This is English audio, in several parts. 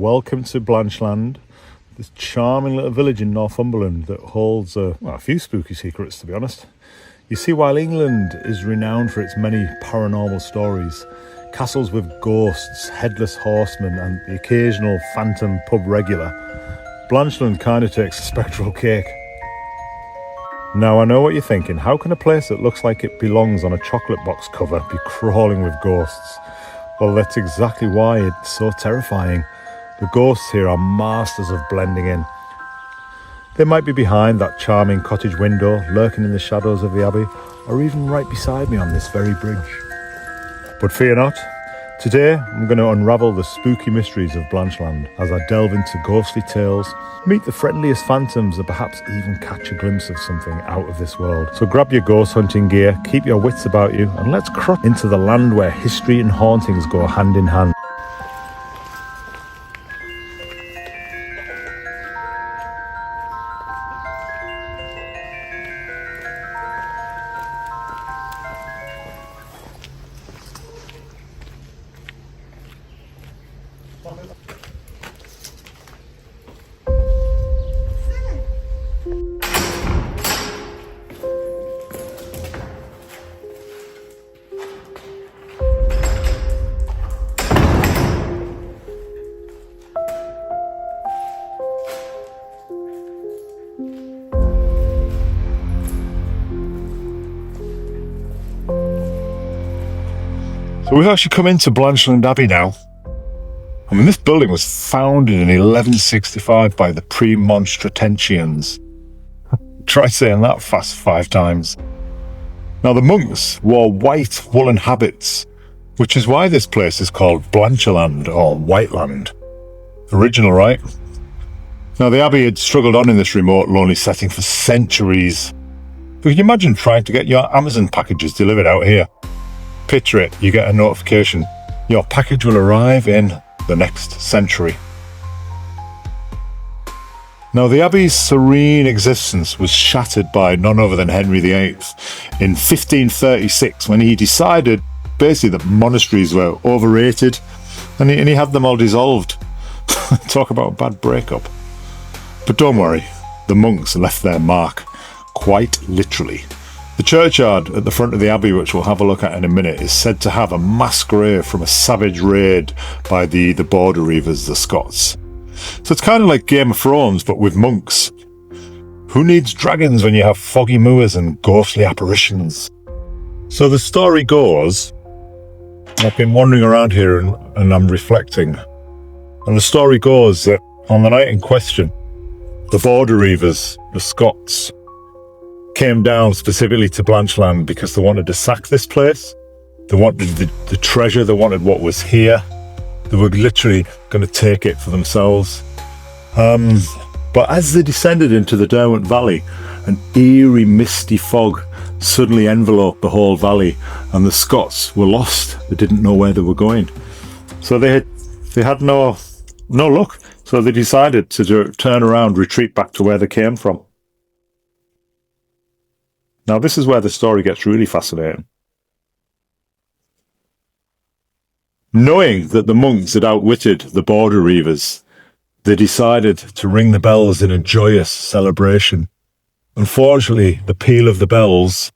Welcome to Blanchland, this charming little village in Northumberland that holds a few spooky secrets, to be honest. You see, while England is renowned for its many paranormal stories, castles with ghosts, headless horsemen and the occasional phantom pub regular, Blanchland kind of takes a spectral cake. Now I know what you're thinking, how can a place that looks like it belongs on a chocolate box cover be crawling with ghosts? Well, that's exactly why it's so terrifying. The ghosts here are masters of blending in. They might be behind that charming cottage window, lurking in the shadows of the abbey, or even right beside me on this very bridge. But fear not, today I'm going to unravel the spooky mysteries of Blanchland as I delve into ghostly tales, meet the friendliest phantoms, and perhaps even catch a glimpse of something out of this world. So grab your ghost hunting gear, keep your wits about you, and let's cross into the land where history and hauntings go hand in hand. So we've actually come into Blanchland Abbey now. I mean, this building was founded in 1165 by the Premonstratensians. Try saying that fast 5 times. Now, the monks wore white woolen habits, which is why this place is called Blanchland or Whiteland. Original, right? Now, the abbey had struggled on in this remote, lonely setting for centuries. But can you imagine trying to get your Amazon packages delivered out here? Picture it, you get a notification. Your package will arrive in the next century. Now, the abbey's serene existence was shattered by none other than Henry VIII in 1536 when he decided basically that monasteries were overrated and he had them all dissolved. Talk about a bad breakup. But don't worry, the monks left their mark, quite literally. The churchyard at the front of the abbey, which we'll have a look at in a minute, is said to have a mass grave from a savage raid by the Border Reivers, the Scots. So it's kind of like Game of Thrones, but with monks. Who needs dragons when you have foggy moors and ghostly apparitions? So the story goes, I've been wandering around here and I'm reflecting, and the story goes that on the night in question, the Border Reivers, the Scots, came down specifically to Blanchland because they wanted to sack this place. They wanted the treasure, they wanted what was here. They were literally going to take it for themselves. But as they descended into the Derwent Valley, an eerie misty fog suddenly enveloped the whole valley and the Scots were lost. They didn't know where they were going. So they had no luck. So they decided to turn around, retreat back to where they came from. Now, this is where the story gets really fascinating. Knowing that the monks had outwitted the Border Reivers, they decided to ring the bells in a joyous celebration. Unfortunately, the peal of the bells,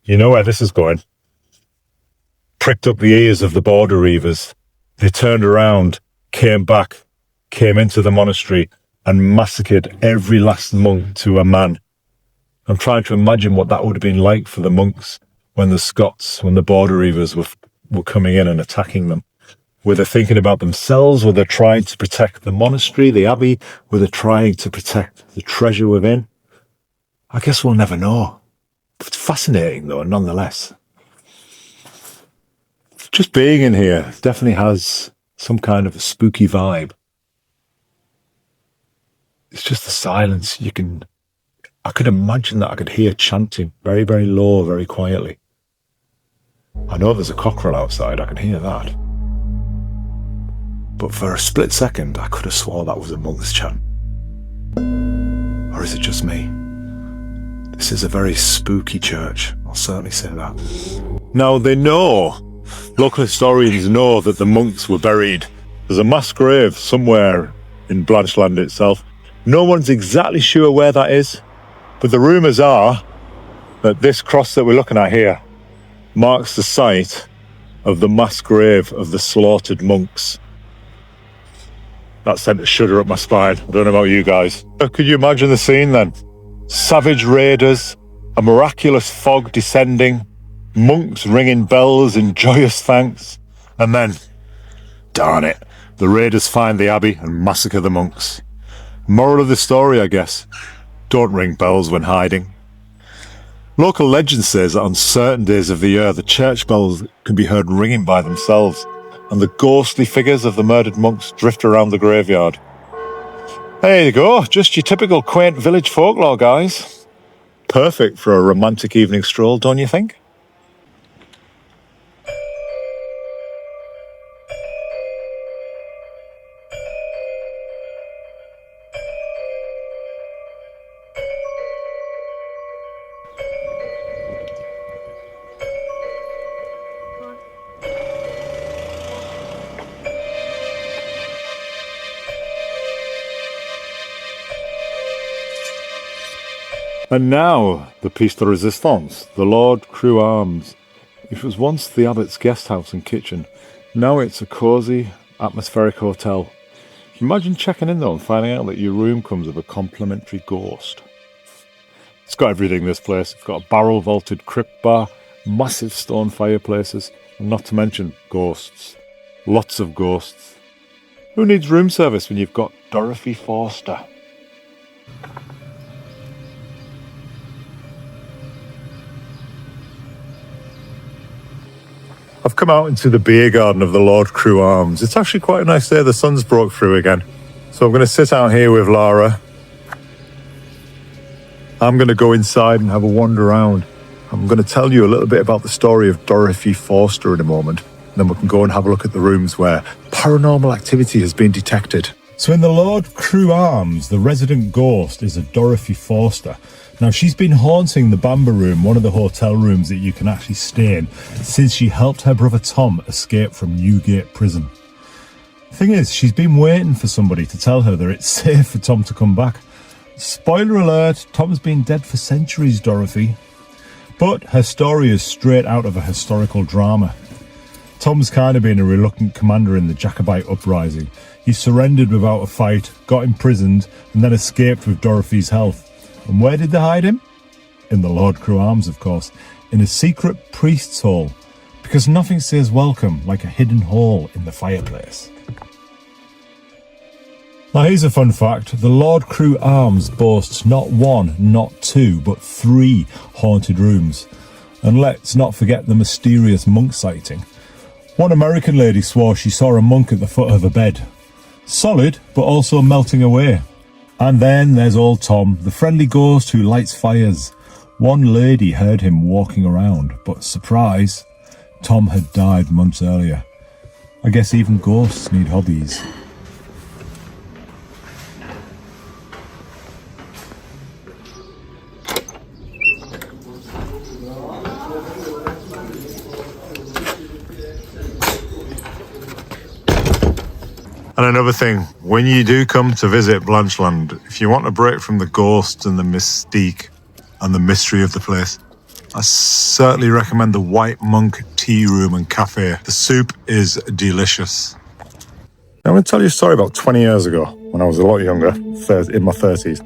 you know where this is going, pricked up the ears of the Border Reivers. They turned around, came back, came into the monastery and massacred every last monk to a man. I'm trying to imagine what that would have been like for the monks when the Border Reivers were coming in and attacking them. Were they thinking about themselves? Were they trying to protect the monastery, the abbey? Were they trying to protect the treasure within? I guess we'll never know. It's fascinating though, nonetheless. Just being in here definitely has some kind of a spooky vibe. It's just the silence. I could imagine that I could hear chanting very, very low, very quietly. I know there's a cockerel outside, I can hear that. But for a split second, I could have swore that was a monk's chant. Or is it just me? This is a very spooky church, I'll certainly say that. Now, local historians know that the monks were buried There's a mass grave somewhere in Blanchland itself. No one's exactly sure where that is, but the rumours are that this cross that we're looking at here marks the site of the mass grave of the slaughtered monks. That sent a shudder up my spine. I don't know about you guys. Could you imagine the scene then? Savage raiders, a miraculous fog descending, monks ringing bells in joyous thanks, and then, darn it, the raiders find the abbey and massacre the monks. Moral of the story, I guess, don't ring bells when hiding. Local legend says that on certain days of the year, the church bells can be heard ringing by themselves, and the ghostly figures of the murdered monks drift around the graveyard. There you go, just your typical quaint village folklore, guys. Perfect for a romantic evening stroll, don't you think? And now, the piece de resistance, the Lord Crewe Arms. It was once the abbot's guest house and kitchen. Now it's a cosy, atmospheric hotel. Imagine checking in though and finding out that your room comes with a complimentary ghost. It's got everything, this place. It's got a barrel-vaulted crypt bar, massive stone fireplaces, and not to mention ghosts. Lots of ghosts. Who needs room service when you've got Dorothy Forster? I've come out into the beer garden of the Lord Crewe Arms. It's actually quite a nice day. The sun's broke through again. So I'm going to sit out here with Lara. I'm going to go inside and have a wander around. I'm going to tell you a little bit about the story of Dorothy Forster in a moment. And then we can go and have a look at the rooms where paranormal activity has been detected. So in the Lord Crewe Arms, the resident ghost is a Dorothy Forster. Now, she's been haunting the Bamber Room, one of the hotel rooms that you can actually stay in, since she helped her brother Tom escape from Newgate Prison. The thing is, she's been waiting for somebody to tell her that it's safe for Tom to come back. Spoiler alert, Tom's been dead for centuries, Dorothy. But her story is straight out of a historical drama. Tom's kind of been a reluctant commander in the Jacobite uprising. He surrendered without a fight, got imprisoned, and then escaped with Dorothy's help. And where did they hide him? In the Lord Crewe Arms, of course, in a secret priest's hole, because nothing says welcome like a hidden hole in the fireplace. Now here's a fun fact. The Lord Crewe Arms boasts not one, not two, but 3 haunted rooms. And let's not forget the mysterious monk sighting. One American lady swore she saw a monk at the foot of a bed. Solid, but also melting away. And then there's old Tom, the friendly ghost who lights fires. One lady heard him walking around, but surprise, Tom had died months earlier. I guess even ghosts need hobbies. And another thing, when you do come to visit Blanchland, if you want a break from the ghosts and the mystique and the mystery of the place, I certainly recommend the White Monk Tea Room and Cafe. The soup is delicious. I'm going to tell you a story about 20 years ago, when I was a lot younger, in my 30s.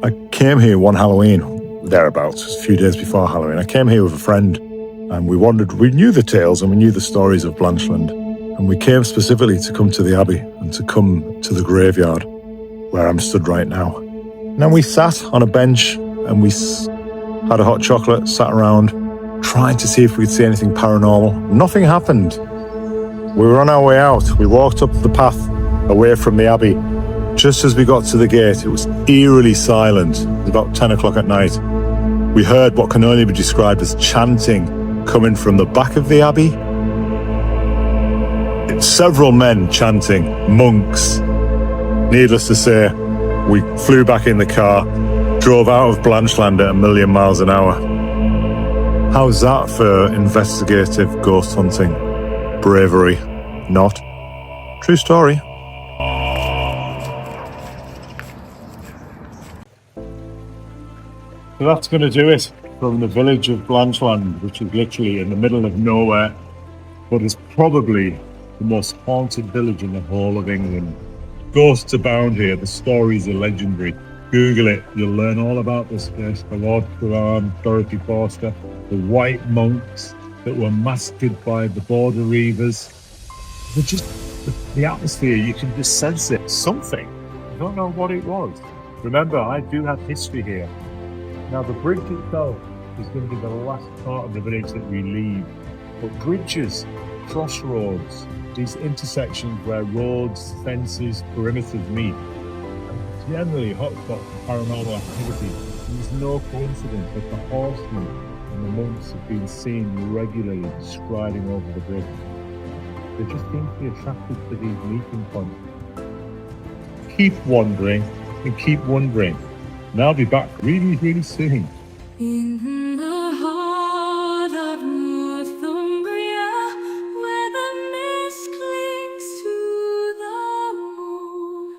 I came here one Halloween, thereabouts, a few days before Halloween. I came here with a friend, and we wandered. We knew the tales and we knew the stories of Blanchland. And we came specifically to come to the Abbey and to come to the graveyard where I'm stood right now. Now we sat on a bench and we had a hot chocolate, sat around, trying to see if we'd see anything paranormal. Nothing happened. We were on our way out. We walked up the path away from the Abbey. Just as we got to the gate, it was eerily silent. It was about 10 o'clock at night. We heard what can only be described as chanting coming from the back of the Abbey. Several men chanting, monks. Needless to say, we flew back in the car, drove out of Blanchland at 1,000,000 miles an hour. How's that for investigative ghost hunting? Bravery, not? True story. So that's going to do it from the village of Blanchland, which is literally in the middle of nowhere, but is probably the most haunted village in the whole of England. Ghosts abound here, the stories are legendary. Google it, you'll learn all about this place. The Lord Quran, Dorothy Forster, the white monks that were massacred by the Border Reivers. They're just, the atmosphere, you can just sense it. Something. I don't know what it was. Remember, I do have history here. Now, the bridge itself is going to be the last part of the village that we leave. But bridges, crossroads, these intersections where roads, fences, perimeters meet, are generally hotspots for paranormal activity. And there's no coincidence that the horsemen and the monks have been seen regularly striding over the bridge. They just seem to be attracted to these meeting points. Keep wandering and keep wondering. And I'll be back really, really soon. In the heart of Northumbria, where the mist clings to the moor,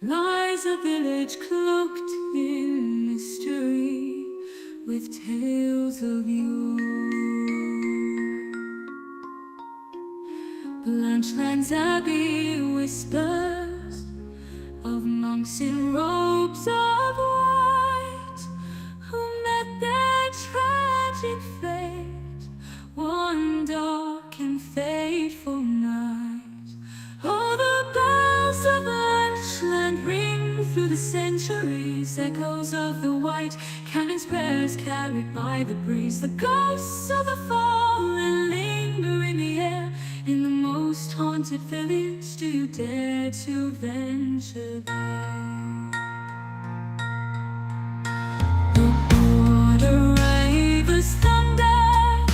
lies a village cloaked in mystery, with tales of yore. Blanchland Abbey whispers of monks in robes of white, who met their tragic fate one dark and fateful night. Oh, the bells of Blanchland ring through the centuries, echoes of the white cannon's prayers carried by the breeze. The ghosts of the fallen linger in the air. In the most haunted village, do you dare to venture there? The Border Reivers thunder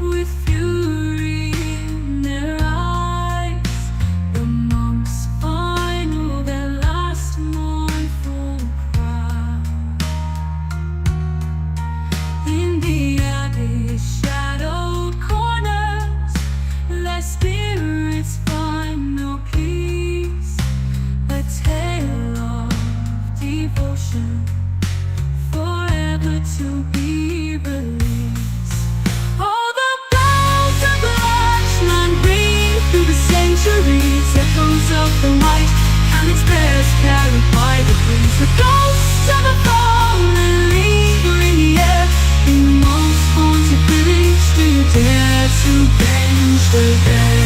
with fury in their eyes. The monks final their last mournful cry. In the abbey's shadowed corners, their spirits find no peace. A tale of devotion, forever to be released. All the bells of Blanchland ring through the centuries, echoes of the white cannon's prayers carried by the breeze. The ghosts of the fallen linger in the air. In the most haunted village, do you dare to venture there?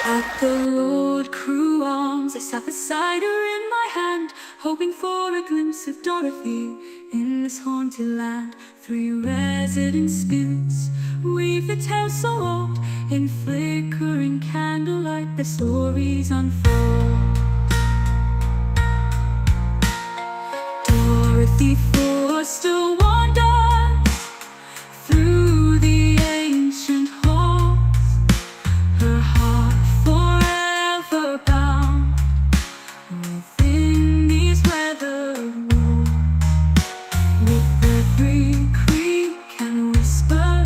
At the Lord Crewe arms, I sat beside her in my hand, hoping for a glimpse of Dorothy in this haunted land. 3 resident spirits weave the tale so old, in flickering candlelight their stories unfold. Dorothy Forster wanders through the ancient halls, her heart forever bound within these weathered walls. With every creak and whisper,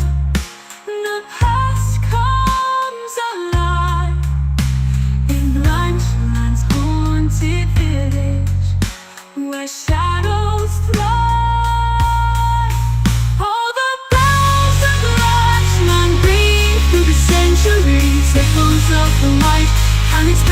the past comes alive in Blanchland's haunted village, where shadows thrive. All the bells of Blanchland ring through the centuries, echoes of the light and its